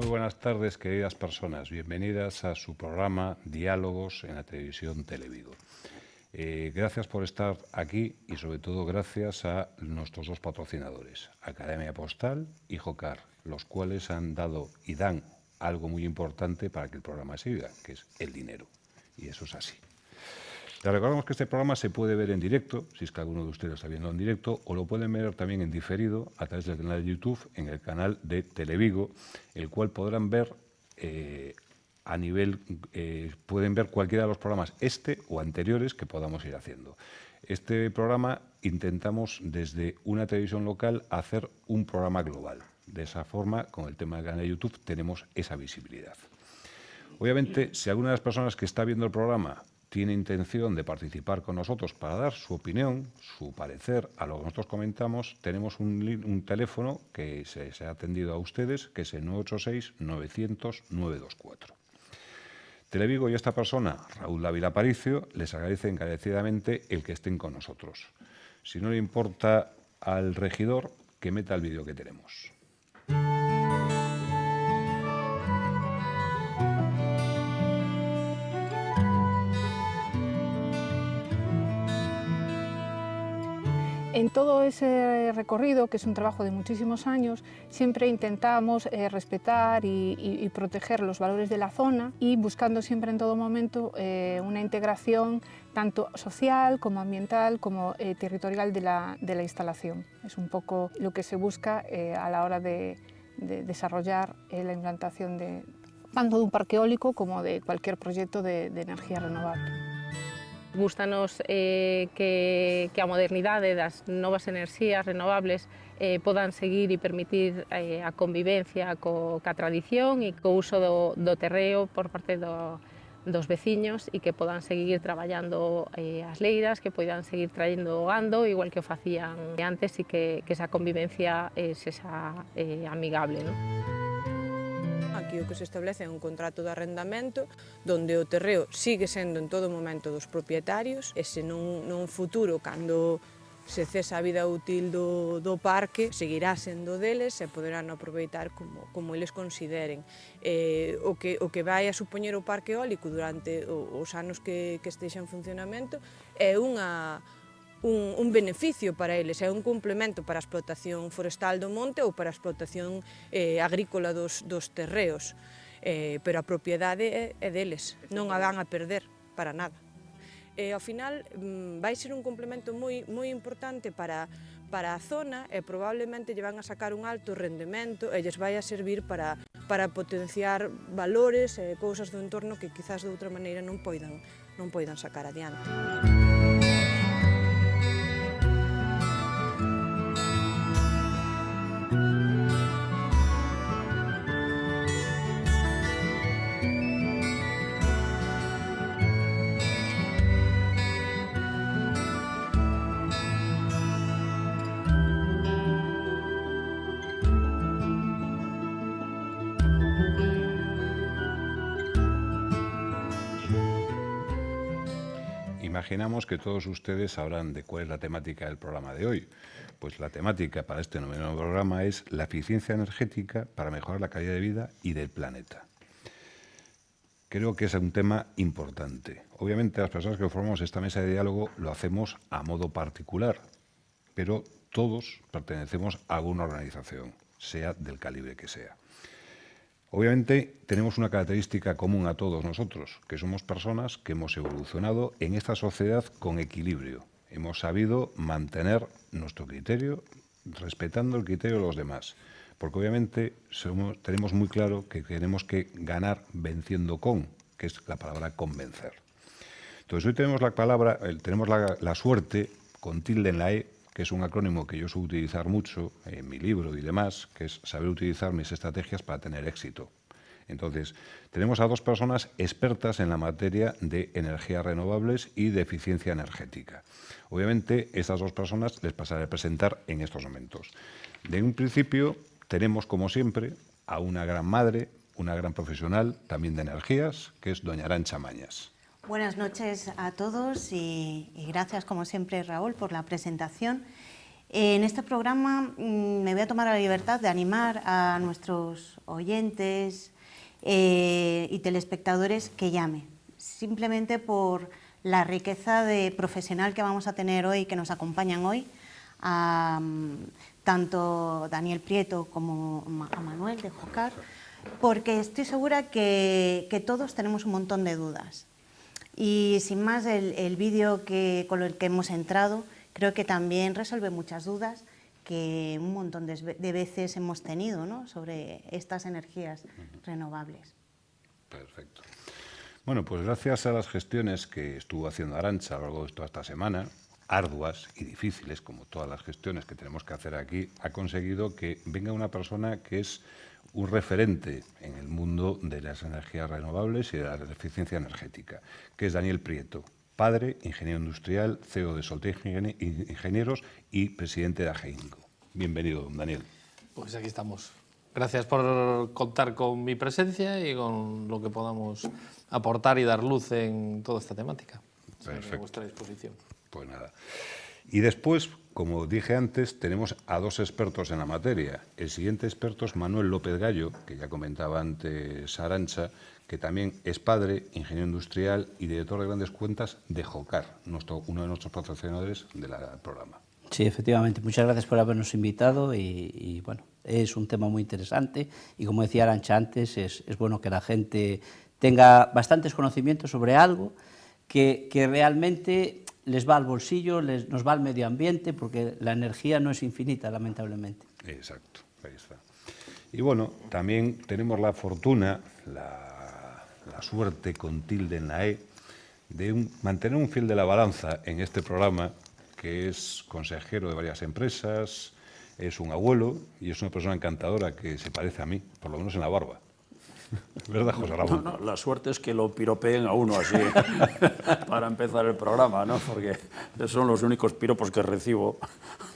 Muy buenas tardes, queridas personas. Bienvenidas a su programa Diálogos en la televisión Televigo. Gracias por estar aquí y sobre todo gracias a nuestros dos patrocinadores, Academia Postal y Jocar, los cuales han dado y dan algo muy importante para que el programa siga, que es el dinero. Y eso es así. Les recordamos que este programa se puede ver en directo, si es que alguno de ustedes está viendo en directo, o lo pueden ver también en diferido a través del canal de YouTube, en el canal de Televigo, el cual podrán ver pueden ver cualquiera de los programas, este o anteriores, que podamos ir haciendo. Este programa intentamos desde una televisión local hacer un programa global. De esa forma, con el tema del canal de YouTube, tenemos esa visibilidad. Obviamente, si alguna de las personas que está viendo el programa tiene intención de participar con nosotros para dar su opinión, su parecer a lo que nosotros comentamos, tenemos un teléfono que se ha atendido a ustedes, que es el 986-900-924. Televigo y esta persona, Raúl Dávila Aparicio, les agradece encarecidamente el que estén con nosotros. Si no le importa al regidor, que meta el vídeo que tenemos. En todo ese recorrido, que es un trabajo de muchísimos años, siempre intentamos respetar y proteger los valores de la zona y buscando siempre en todo momento una integración tanto social como ambiental como territorial de la instalación. Es un poco lo que se busca a la hora de desarrollar la implantación tanto de un parque eólico como de cualquier proyecto de energía renovable. Gústanos que a modernidade das novas enerxías renovables podan seguir e permitir a convivencia ca tradición e co uso do terreo por parte dos veciños e que podan seguir traballando as leiras, que podan seguir traendo o gando, igual que o facían antes, e que esa convivencia sexa amigable, ¿no? Aquí o que se establece é un contrato de arrendamento donde o terreo sigue sendo en todo momento dos propietarios e se nun futuro, cando se cesa a vida útil do parque, seguirá sendo deles e poderán aproveitar como eles consideren. O que vai a supoñer o parque eólico durante os anos que estexa en funcionamento é un beneficio para eles, é un complemento para a explotación forestal do monte ou para a explotación agrícola dos terreos, pero a propiedade é deles, non a van a perder para nada. Ao final vai ser un complemento moi importante para a zona e probablemente lle van a sacar un alto rendemento e lles vai a servir para potenciar valores e cousas do entorno que quizás de outra maneira non poidan sacar adiante. Imaginamos que todos ustedes sabrán de cuál es la temática del programa de hoy. Pues la temática para este nuevo programa es la eficiencia energética para mejorar la calidad de vida y del planeta. Creo que es un tema importante. Obviamente las personas que formamos esta mesa de diálogo lo hacemos a modo particular, pero todos pertenecemos a alguna organización, sea del calibre que sea. Obviamente tenemos una característica común a todos nosotros, que somos personas que hemos evolucionado en esta sociedad con equilibrio. Hemos sabido mantener nuestro criterio, respetando el criterio de los demás, porque obviamente tenemos muy claro que tenemos que ganar venciendo con, que es la palabra convencer. Entonces hoy tenemos la suerte, con tilde en la E, que es un acrónimo que yo suelo utilizar mucho en mi libro y demás, que es saber utilizar mis estrategias para tener éxito. Entonces, tenemos a dos personas expertas en la materia de energías renovables y de eficiencia energética. Obviamente, estas dos personas les pasaré a presentar en estos momentos. De un principio, tenemos, como siempre, a una gran madre, una gran profesional, también de energías, que es doña Arantxa Mañas. Buenas noches a todos y gracias como siempre Raúl por la presentación. En este programa me voy a tomar la libertad de animar a nuestros oyentes y telespectadores que llamen, simplemente por la riqueza de profesional que vamos a tener hoy, que nos acompañan hoy, tanto Daniel Prieto como a Manuel de Jocar, porque estoy segura que todos tenemos un montón de dudas. Y sin más, el vídeo con el que hemos entrado creo que también resuelve muchas dudas que un montón de veces hemos tenido, ¿no?, sobre estas energías renovables. Perfecto. Bueno, pues gracias a las gestiones que estuvo haciendo Arantxa a lo largo de toda esta semana, arduas y difíciles, como todas las gestiones que tenemos que hacer aquí, ha conseguido que venga una persona que es un referente en el mundo de las energías renovables y de la eficiencia energética, que es Daniel Prieto, padre, ingeniero industrial, CEO de Soltec Ingenieros y presidente de AGEINCO. Bienvenido, Daniel. Pues aquí estamos. Gracias por contar con mi presencia y con lo que podamos aportar y dar luz en toda esta temática. Perfecto. A vuestra disposición. Pues nada. Y después, como dije antes, tenemos a dos expertos en la materia. El siguiente experto es Manuel López Gallo, que ya comentaba antes Arantxa, que también es padre, ingeniero industrial y director de grandes cuentas de Jocar, uno de nuestros patrocinadores del programa. Sí, efectivamente. Muchas gracias por habernos invitado y bueno, es un tema muy interesante y como decía Arantxa antes, es bueno que la gente tenga bastantes conocimientos sobre algo que realmente les va al bolsillo, nos va al medio ambiente, porque la energía no es infinita, lamentablemente. Exacto, ahí está. Y bueno, también tenemos la fortuna, la suerte con tilde en la E, de mantener un fiel de la balanza en este programa, que es consejero de varias empresas, es un abuelo y es una persona encantadora que se parece a mí, por lo menos en la barba. ¿Verdad, José Ramón? No, la suerte es que lo piropeen a uno así para empezar el programa, ¿no? Porque esos son los únicos piropos que recibo,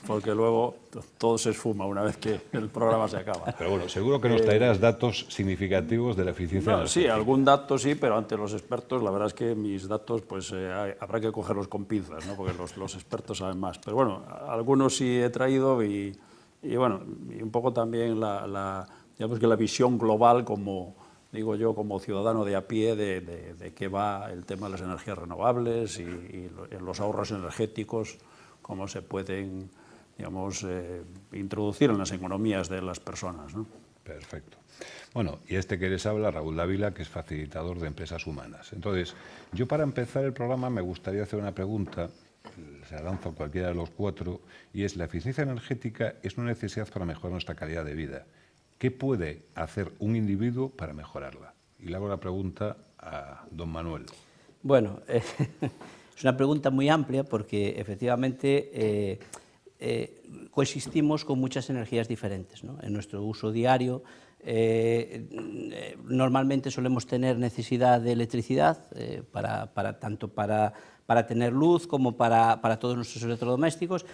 porque luego todo se esfuma una vez que el programa se acaba. Pero bueno, seguro que nos traerás datos significativos de la eficiencia energética. Sí, algún dato sí, pero ante los expertos la verdad es que mis datos pues habrá que cogerlos con pinzas, ¿no? Porque los expertos saben más. Pero bueno, algunos sí he traído y bueno, y un poco también digamos que la visión global, como digo yo, como ciudadano de a pie, de qué va el tema de las energías renovables y los ahorros energéticos, cómo se pueden, digamos, introducir en las economías de las personas, ¿no? Perfecto. Bueno, y que les habla, Raúl Dávila, que es facilitador de empresas humanas. Entonces, yo para empezar el programa me gustaría hacer una pregunta, se la lanzo a cualquiera de los cuatro, y es: ¿la eficiencia energética es una necesidad para mejorar nuestra calidad de vida? ¿Qué puede hacer un individuo para mejorarla? Y le hago la pregunta a don Manuel. Bueno, es una pregunta muy amplia porque efectivamente coexistimos con muchas energías diferentes, ¿no? En nuestro uso diario normalmente solemos tener necesidad de electricidad tanto para tener luz como para todos nuestros electrodomésticos.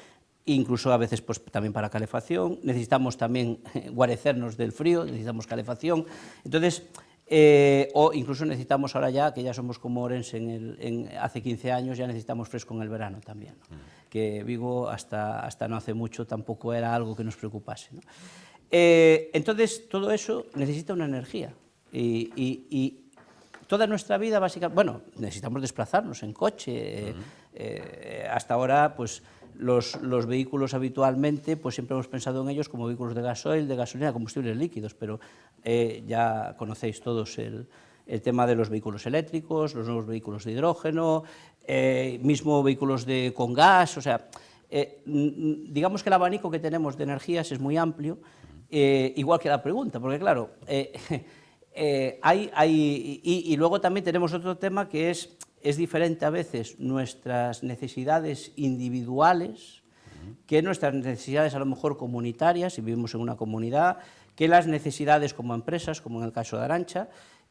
Incluso a veces pues, también para calefacción, necesitamos también guarecernos del frío, necesitamos calefacción, entonces, o incluso necesitamos ahora ya, que ya somos como Orense hace 15 años, ya necesitamos fresco en el verano también, ¿no? Que Vigo hasta no hace mucho tampoco era algo que nos preocupase, ¿no? Entonces, todo eso necesita una energía y toda nuestra vida básicamente, bueno, necesitamos desplazarnos en coche, hasta ahora pues los vehículos habitualmente, pues siempre hemos pensado en ellos como vehículos de gasoil, de gasolina, combustibles líquidos, pero ya conocéis todos el tema de los vehículos eléctricos, los nuevos vehículos de hidrógeno, mismo vehículos con gas, o sea, digamos que el abanico que tenemos de energías es muy amplio, igual que la pregunta, porque claro, y luego también tenemos otro tema que es diferente a veces nuestras necesidades individuales que nuestras necesidades a lo mejor comunitarias, si vivimos en una comunidad, que las necesidades como empresas, como en el caso de Arantxa,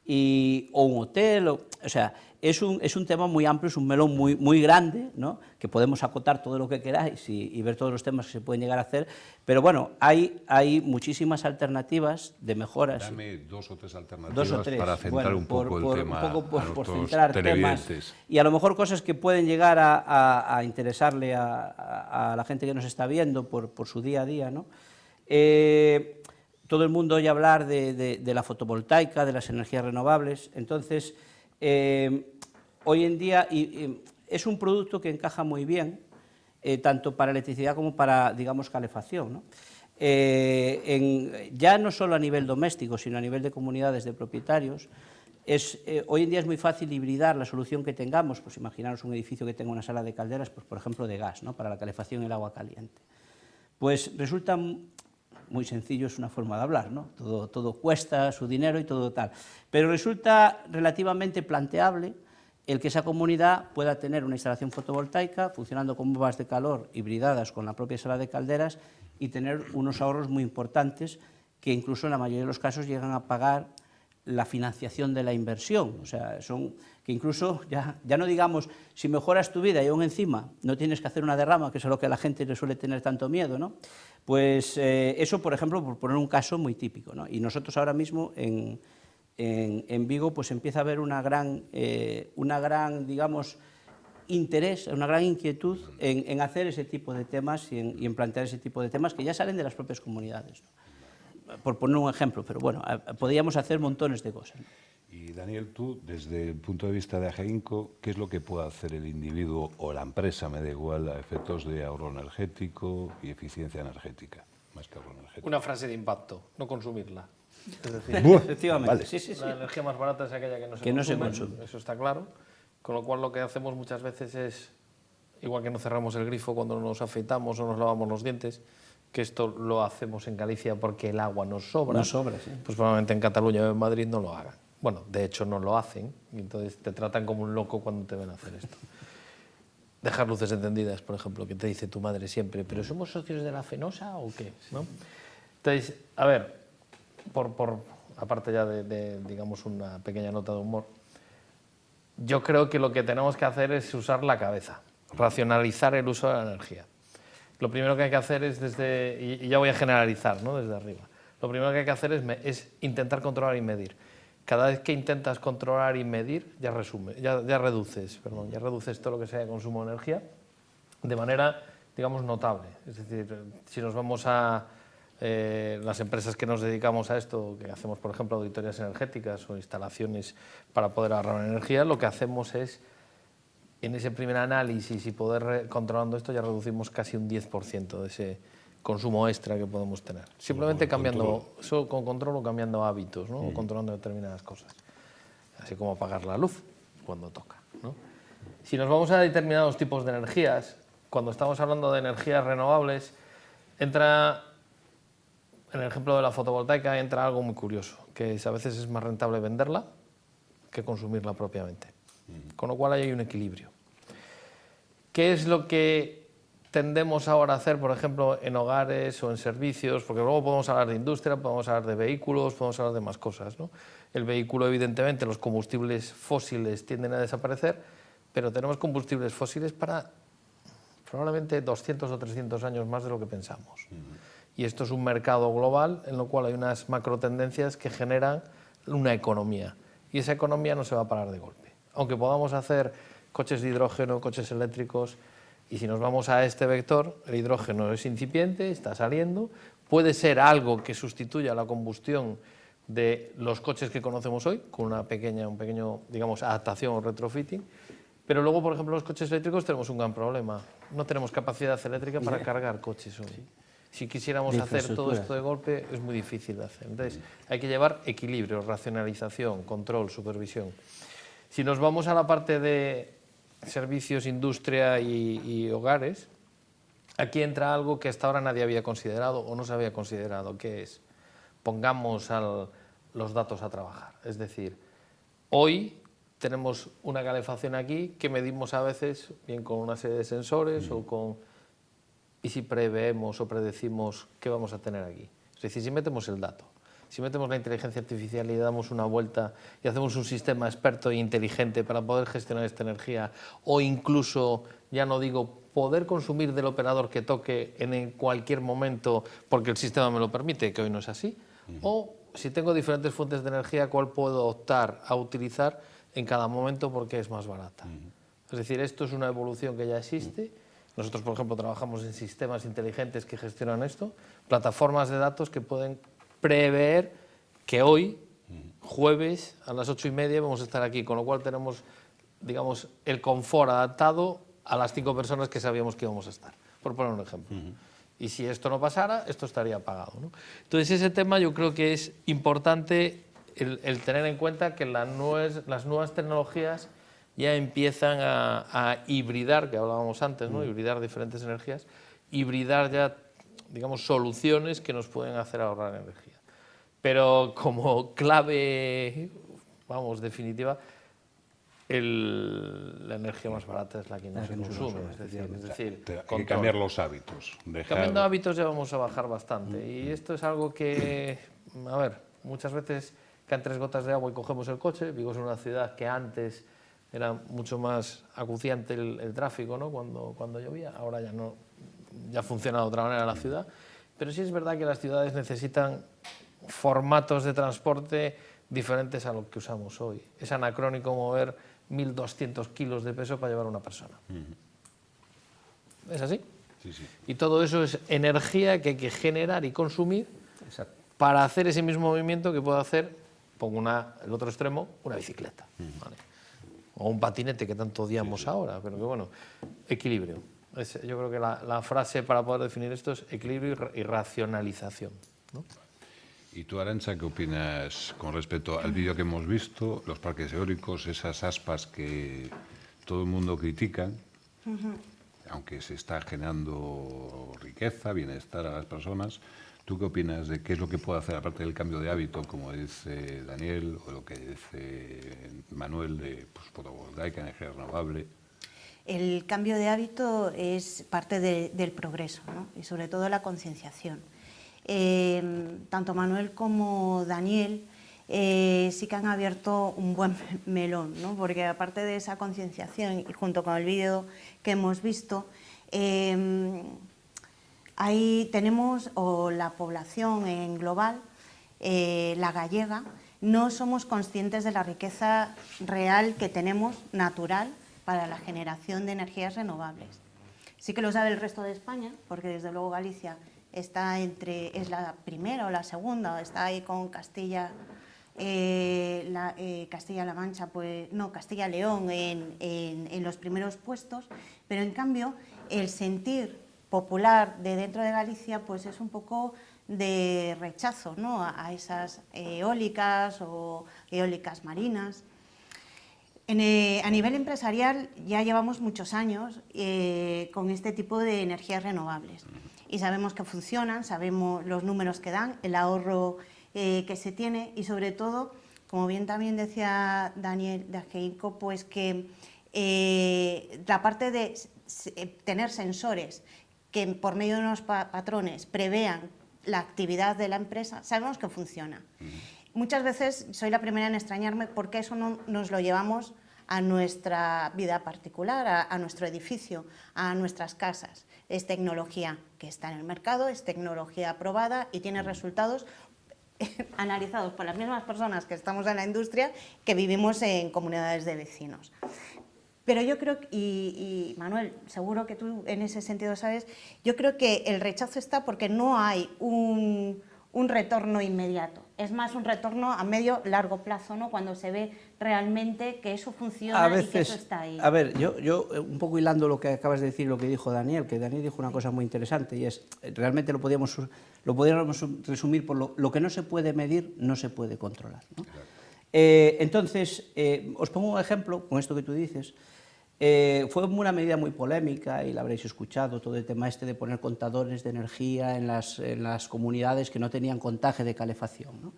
o un hotel, o sea, es un tema muy amplio, es un melón muy grande, ¿no? Que podemos acotar todo lo que queráis y ver todos los temas que se pueden llegar a hacer, pero bueno, hay muchísimas alternativas de mejoras. Dame 2 o 3 alternativas Dos o tres, para centrar bueno, un poco el tema un poco a por nuestros centrar televidentes. temas y a lo mejor cosas que pueden llegar a interesarle a la gente que nos está viendo por su día a día, ¿no? Todo el mundo oye hablar de la fotovoltaica, de las energías renovables, entonces hoy en día es un producto que encaja muy bien, tanto para electricidad como para, digamos, calefacción, ¿no? Ya no solo a nivel doméstico, sino a nivel de comunidades de propietarios, hoy en día es muy fácil hibridar la solución que tengamos, pues imaginaros un edificio que tenga una sala de calderas, pues por ejemplo de gas, ¿no? Para la calefacción y el agua caliente. Pues resulta muy sencillo, es una forma de hablar, ¿no? Todo cuesta su dinero y todo tal, pero resulta relativamente planteable el que esa comunidad pueda tener una instalación fotovoltaica funcionando con bombas de calor hibridadas con la propia sala de calderas y tener unos ahorros muy importantes que incluso en la mayoría de los casos llegan a pagar la financiación de la inversión, o sea, que incluso, ya no digamos, si mejoras tu vida y aún encima no tienes que hacer una derrama, que es a lo que a la gente le suele tener tanto miedo, ¿no? Pues eso, por ejemplo, por poner un caso muy típico, ¿no? Y nosotros ahora mismo en Vigo pues empieza a haber una gran digamos, interés, una gran inquietud en hacer ese tipo de temas y en plantear ese tipo de temas que ya salen de las propias comunidades, ¿no? Por poner un ejemplo, pero bueno, podríamos hacer montones de cosas, ¿no? Y Daniel, tú, desde el punto de vista de AGEINCO, ¿qué es lo que puede hacer el individuo o la empresa, me da igual, a efectos de ahorro energético y eficiencia energética? Más que ahorro energético. Una frase de impacto, no consumirla. Es decir, Efectivamente, vale. sí. la energía más barata es aquella que no no se se consume. consume, eso está claro. Con lo cual lo que hacemos muchas veces es, igual que no cerramos el grifo cuando nos afeitamos o nos lavamos los dientes, que esto lo hacemos en Galicia porque el agua nos sobra. Nos sobra, sí. Pues probablemente en Cataluña o en Madrid no lo hagan. Bueno, de hecho no lo hacen, y entonces te tratan como un loco cuando te ven hacer esto. Dejar luces encendidas, por ejemplo, que te dice tu madre siempre, ¿pero somos socios de la Fenosa o qué? ¿No? Entonces, a ver, aparte ya de, digamos, una pequeña nota de humor, yo creo que lo que tenemos que hacer es usar la cabeza, racionalizar el uso de la energía. Lo primero que hay que hacer es y ya voy a generalizar, ¿no? Desde arriba. Lo primero que hay que hacer es intentar controlar y medir. Cada vez que intentas controlar y medir, ya reduces todo lo que sea de consumo de energía de manera, digamos, notable. Es decir, si nos vamos a las empresas que nos dedicamos a esto, que hacemos, por ejemplo, auditorías energéticas o instalaciones para poder ahorrar energía, lo que hacemos es, en ese primer análisis y poder controlando esto, ya reducimos casi un 10% de ese consumo extra que podemos tener. Simplemente cambiando, eso con control o cambiando hábitos, ¿no? O controlando determinadas cosas. Así como apagar la luz cuando toca, ¿no? Si nos vamos a determinados tipos de energías, cuando estamos hablando de energías renovables, entra, en el ejemplo de la fotovoltaica, entra algo muy curioso, que es, a veces es más rentable venderla que consumirla propiamente. Con lo cual ahí hay un equilibrio. ¿Qué es lo que tendemos ahora a hacer, por ejemplo, en hogares o en servicios? Porque luego podemos hablar de industria, podemos hablar de vehículos, podemos hablar de más cosas, ¿no? El vehículo, evidentemente, los combustibles fósiles tienden a desaparecer, pero tenemos combustibles fósiles para probablemente 200 o 300 años más de lo que pensamos. Y esto es un mercado global en lo cual hay unas macro tendencias que generan una economía. Y esa economía no se va a parar de golpe. Aunque podamos hacer coches de hidrógeno, coches eléctricos, y si nos vamos a este vector, el hidrógeno es incipiente, está saliendo, puede ser algo que sustituya la combustión de los coches que conocemos hoy, con un pequeño, digamos, adaptación o retrofitting, pero luego, por ejemplo, los coches eléctricos tenemos un gran problema. No tenemos capacidad eléctrica para cargar coches hoy. Si quisiéramos hacer todo esto de golpe, es muy difícil de hacer. Entonces, hay que llevar equilibrio, racionalización, control, supervisión. Si nos vamos a la parte de servicios, industria y hogares, aquí entra algo que hasta ahora nadie había considerado o no se había considerado, que es, pongamos los datos a trabajar. Es decir, hoy tenemos una calefacción aquí que medimos a veces bien con una serie de sensores y si preveemos o predecimos qué vamos a tener aquí. Es decir, si metemos el dato. si metemos la inteligencia artificial y damos una vuelta y hacemos un sistema experto e inteligente para poder gestionar esta energía, o incluso, ya no digo, poder consumir del operador que toque en cualquier momento porque el sistema me lo permite, que hoy no es así, o si tengo diferentes fuentes de energía, ¿cuál puedo optar a utilizar en cada momento porque es más barata? Es decir, esto es una evolución que ya existe. Nosotros, por ejemplo, trabajamos en sistemas inteligentes que gestionan esto, plataformas de datos que pueden prever que hoy, jueves, a las 8:30, vamos a estar aquí, con lo cual tenemos, digamos, el confort adaptado a las 5 personas que sabíamos que íbamos a estar, por poner un ejemplo. Y si esto no pasara, esto estaría apagado, ¿no? Entonces, ese tema yo creo que es importante el tener en cuenta que las nuevas tecnologías ya empiezan a hibridar, que hablábamos antes, ¿no? Hibridar diferentes energías, hibridar ya, digamos, soluciones que nos pueden hacer ahorrar energía. Pero como clave, vamos, definitiva, la energía más barata es la que no se consume. Es decir, hay que cambiar los hábitos. Cambiando hábitos ya vamos a bajar bastante. Y esto es algo que, a ver, muchas veces caen 3 gotas de agua y cogemos el coche. Vigo es una ciudad que antes era mucho más acuciante el tráfico, ¿no? Cuando llovía. Ahora ya no, ya funciona de otra manera la ciudad. Pero sí es verdad que las ciudades necesitan formatos de transporte diferentes a lo que usamos hoy. Es anacrónico mover 1.200 kilos de peso para llevar a una persona. ¿Es así? Sí, sí. Y todo eso es energía que hay que generar y consumir para hacer ese mismo movimiento que puede hacer, pongo el otro extremo, una bicicleta. ¿Vale? O un patinete que tanto odiamos ahora, pero que bueno, equilibrio. Yo creo que la frase para poder definir esto es equilibrio y racionalización, ¿no? ¿Y tú, Arantxa, qué opinas con respecto al vídeo que hemos visto, los parques eólicos, esas aspas que todo el mundo critica, aunque se está generando riqueza, bienestar a las personas? ¿Tú qué opinas de qué es lo que puede hacer, aparte del cambio de hábito, como dice Daniel, o lo que dice Manuel, de fotovoltaica, energía renovable? El cambio de hábito es parte del progreso, ¿no? Y sobre todo la concienciación. Tanto Manuel como Daniel sí que han abierto un buen melón, ¿no? Porque aparte de esa concienciación y junto con el vídeo que hemos visto, ahí tenemos, o la población en global, la gallega, no somos conscientes de la riqueza real que tenemos, natural, para la generación de energías renovables. Sí que lo sabe el resto de España, porque desde luego Galicia está es la primera o la segunda, está ahí con Castilla, Castilla-La Mancha, pues no, Castilla-León en los primeros puestos, pero en cambio el sentir popular de dentro de Galicia pues es un poco de rechazo, ¿no? a esas eólicas o eólicas marinas. A nivel empresarial ya llevamos muchos años con este tipo de energías renovables y sabemos que funcionan, sabemos los números que dan, el ahorro que se tiene y sobre todo, como bien también decía Daniel de Ageico, pues que la parte de tener sensores que por medio de unos patrones prevean la actividad de la empresa, sabemos que funciona. Muchas veces soy la primera en extrañarme porque eso no nos lo llevamos a nuestra vida particular, a nuestro edificio, a nuestras casas. Es tecnología que está en el mercado, es tecnología aprobada y tiene resultados analizados por las mismas personas que estamos en la industria que vivimos en comunidades de vecinos. Pero yo creo, y Manuel, seguro que tú en ese sentido sabes, yo creo que el rechazo está porque no hay un retorno inmediato. Es más un retorno a medio largo plazo, ¿no? Cuando se ve realmente que eso funciona y que eso está ahí. A ver, yo un poco hilando lo que acabas de decir, lo que dijo Daniel, que Daniel dijo una cosa muy interesante y es, realmente lo podríamos resumir por lo que no se puede medir, no se puede controlar, ¿no? Entonces, os pongo un ejemplo con esto que tú dices. Fue una medida muy polémica y la habréis escuchado, todo el tema de poner contadores de energía en las comunidades que no tenían contaje de calefacción, ¿no?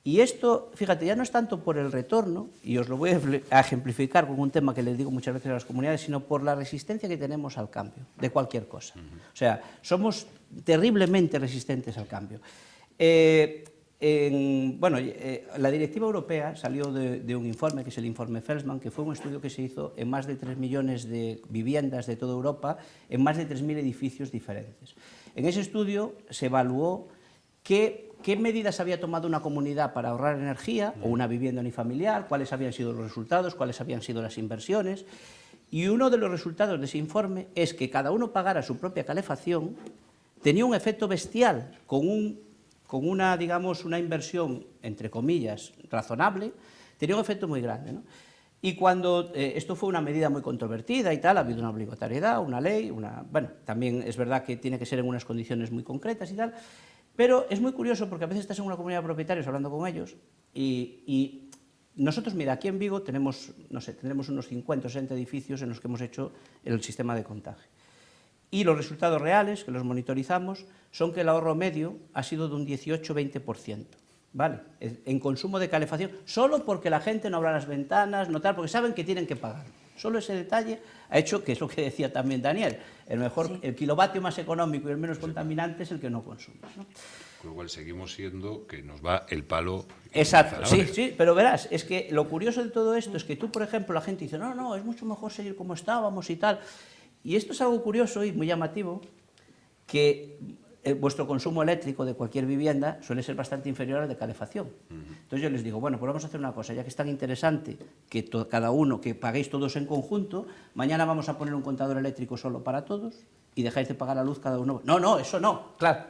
Y esto, fíjate, ya no es tanto por el retorno, y os lo voy a ejemplificar con un tema que les digo muchas veces a las comunidades, sino por la resistencia que tenemos al cambio, de cualquier cosa. O sea, somos terriblemente resistentes al cambio. La directiva europea salió de un informe, que es el informe Felsman, que fue un estudio que se hizo en más de 3 millones de viviendas de toda Europa, en más de 3.000 edificios diferentes. En ese estudio se evaluó qué medidas había tomado una comunidad para ahorrar energía, o una vivienda unifamiliar, cuáles habían sido los resultados, cuáles habían sido las inversiones, y uno de los resultados de ese informe es que cada uno pagara su propia calefacción, tenía un efecto bestial, con una, digamos, una inversión, entre comillas, razonable, tenía un efecto muy grande, ¿no? Y cuando esto fue una medida muy controvertida y tal, ha habido una obligatoriedad, una ley, bueno, también es verdad que tiene que ser en unas condiciones muy concretas y tal, pero es muy curioso porque a veces estás en una comunidad de propietarios hablando con ellos y nosotros, mira, aquí en Vigo tenemos, no sé, tendremos unos 50 o 60 edificios en los que hemos hecho el sistema de contagio. Y los resultados reales, que los monitorizamos, son que el ahorro medio ha sido de un 18-20%, ¿vale? En consumo de calefacción, solo porque la gente no abra las ventanas, no tal, porque saben que tienen que pagar. Solo ese detalle ha hecho, que es lo que decía también Daniel, el kilovatio más económico y el menos contaminante es el que no consumes, ¿no? Con lo cual seguimos siendo que nos va el palo. Exacto, sí, pero verás, es que lo curioso de todo esto es que tú, por ejemplo, la gente dice, no, es mucho mejor seguir como estábamos y tal. Y esto es algo curioso y muy llamativo, que vuestro consumo eléctrico de cualquier vivienda suele ser bastante inferior al de calefacción. Entonces yo les digo, bueno, pues vamos a hacer una cosa, ya que es tan interesante que cada uno, que paguéis todos en conjunto, mañana vamos a poner un contador eléctrico solo para todos y dejáis de pagar la luz cada uno. No, eso no, claro.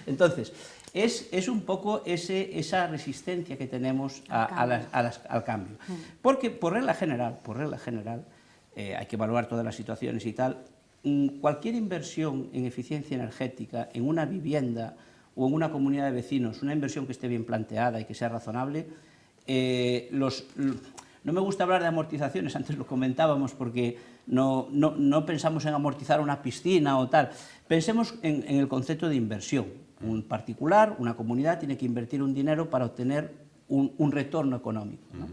Entonces, es un poco esa resistencia que tenemos al cambio. Porque por regla general, hay que evaluar todas las situaciones y tal, cualquier inversión en eficiencia energética, en una vivienda o en una comunidad de vecinos, una inversión que esté bien planteada y que sea razonable, no me gusta hablar de amortizaciones, antes lo comentábamos, porque no pensamos en amortizar una piscina o tal, pensemos en el concepto de inversión. Un particular, una comunidad, tiene que invertir un dinero para obtener un retorno económico, ¿no?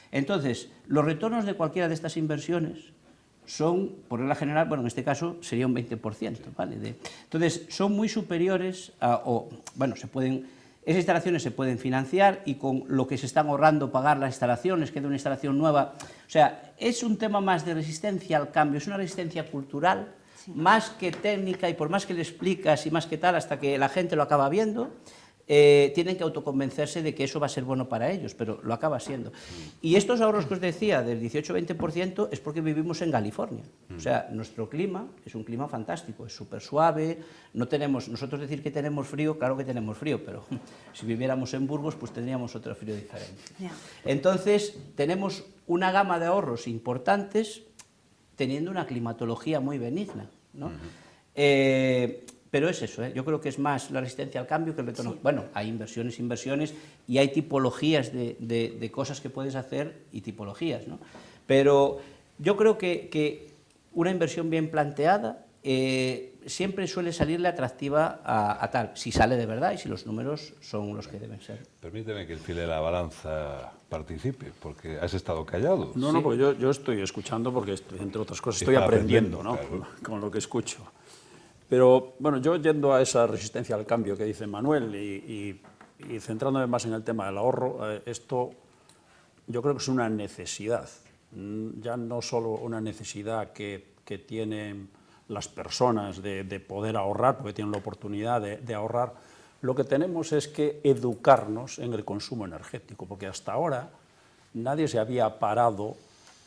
Entonces, los retornos de cualquiera de estas inversiones son, por regla general, bueno, en este caso sería un 20%, ¿vale? Entonces, son muy superiores esas instalaciones se pueden financiar y con lo que se están ahorrando pagar las instalaciones, que de una instalación nueva, o sea, es un tema más de resistencia al cambio, es una resistencia cultural, más que técnica, y por más que le explicas y más que tal, hasta que la gente lo acaba viendo, tienen que autoconvencerse de que eso va a ser bueno para ellos, pero lo acaba siendo. Y estos ahorros que os decía, del 18-20%, es porque vivimos en California. O sea, nuestro clima es un clima fantástico, es súper suave, nosotros decir que tenemos frío, claro que tenemos frío, pero si viviéramos en Burgos, pues tendríamos otro frío diferente. Entonces, tenemos una gama de ahorros importantes, teniendo una climatología muy benigna, ¿no? Pero es eso, yo creo que es más la resistencia al cambio que el retorno. Sí. Bueno, hay inversiones, y hay tipologías de cosas que puedes hacer y tipologías, ¿no? Pero yo creo que una inversión bien planteada siempre suele salirle atractiva a tal, si sale de verdad y si los números son los que deben ser. Permíteme que el fil de la balanza participe, porque has estado callado. No, porque yo estoy escuchando porque, entre otras cosas, estoy aprendiendo, ¿no? Claro. Con lo que escucho. Pero, bueno, yo yendo a esa resistencia al cambio que dice Manuel y centrándome más en el tema del ahorro, esto yo creo que es una necesidad, ya no solo una necesidad que tienen las personas de poder ahorrar, porque tienen la oportunidad de ahorrar, lo que tenemos es que educarnos en el consumo energético, porque hasta ahora nadie se había parado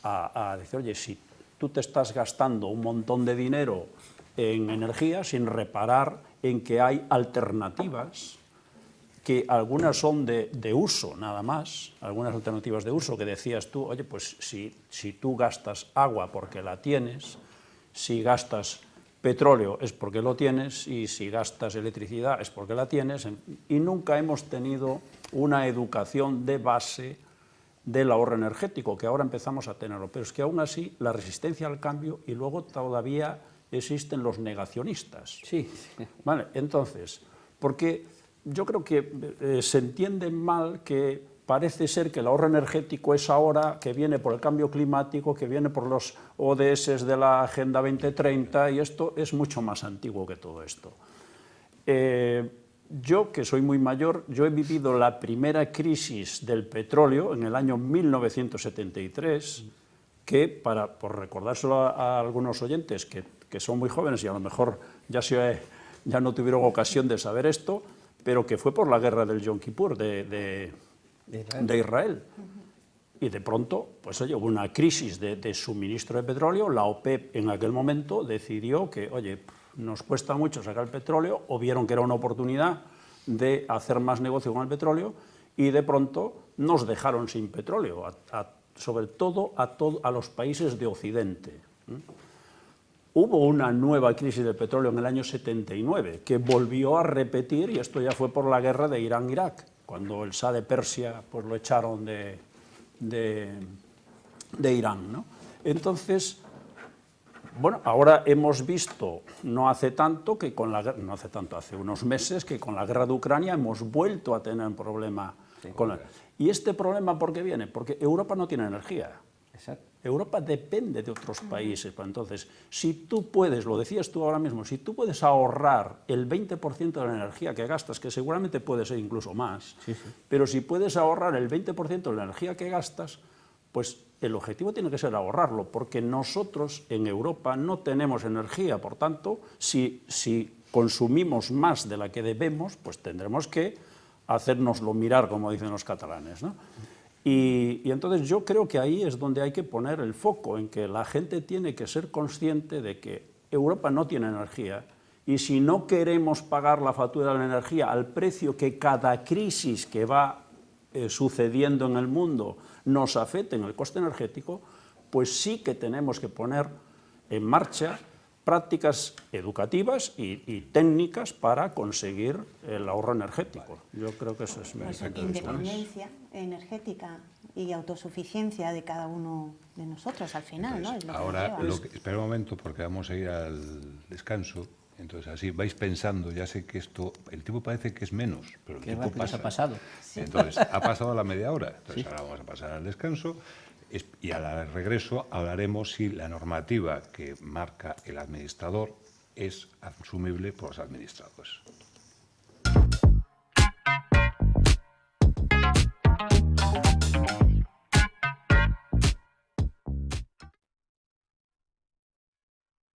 a decir, oye, si tú te estás gastando un montón de dinero en energía sin reparar en que hay alternativas, que algunas son de uso nada más, algunas alternativas de uso que decías tú, oye, pues si tú gastas agua porque la tienes, si gastas petróleo es porque lo tienes y si gastas electricidad es porque la tienes, y nunca hemos tenido una educación de base del ahorro energético, que ahora empezamos a tenerlo, pero es que aún así la resistencia al cambio y luego todavía existen los negacionistas. Sí. Vale, entonces, porque yo creo que se entiende mal que parece ser que el ahorro energético es ahora, que viene por el cambio climático, que viene por los ODS de la Agenda 2030, y esto es mucho más antiguo que todo esto. yo, que soy muy mayor, yo he vivido la primera crisis del petróleo en el año 1973, que, por recordárselo a algunos oyentes que son muy jóvenes y a lo mejor ya no tuvieron ocasión de saber esto, pero que fue por la guerra del Yom Kippur de Israel. Y de pronto, pues oye, hubo una crisis de suministro de petróleo. La OPEP en aquel momento decidió que, oye, nos cuesta mucho sacar el petróleo, o vieron que era una oportunidad de hacer más negocio con el petróleo, y de pronto nos dejaron sin petróleo, sobre todo a los países de Occidente. Hubo una nueva crisis de petróleo en el año 79, que volvió a repetir, y esto ya fue por la guerra de Irán-Irak, cuando el Shah de Persia pues, lo echaron de Irán, ¿no? Entonces, bueno, ahora hemos visto, hace unos meses, que con la guerra de Ucrania hemos vuelto a tener un problema. ¿Y este problema por qué viene? Porque Europa no tiene energía. Exacto. Europa depende de otros países. Entonces, si tú puedes, lo decías tú ahora mismo, si tú puedes ahorrar el 20% de la energía que gastas, que seguramente puede ser incluso más, pero si puedes ahorrar el 20% de la energía que gastas, pues el objetivo tiene que ser ahorrarlo, porque nosotros en Europa no tenemos energía. Por tanto, si consumimos más de la que debemos, pues tendremos que hacérnoslo mirar, como dicen los catalanes, ¿no? Y entonces yo creo que ahí es donde hay que poner el foco, en que la gente tiene que ser consciente de que Europa no tiene energía, y si no queremos pagar la factura de la energía al precio que cada crisis que va sucediendo en el mundo nos afecte en el coste energético, pues sí que tenemos que poner en marcha prácticas educativas y técnicas para conseguir el ahorro energético. Yo creo que eso es... Independencia energética y autosuficiencia de cada uno de nosotros al final, entonces, ¿no? Ahora, espera un momento, porque vamos a ir al descanso. Entonces, así vais pensando, ya sé que el tiempo parece que es menos, pero el tiempo pasa. Ha pasado. Entonces, ha pasado la media hora. Entonces, ahora vamos a pasar al descanso y al regreso hablaremos si la normativa que marca el administrador es asumible por los administrados.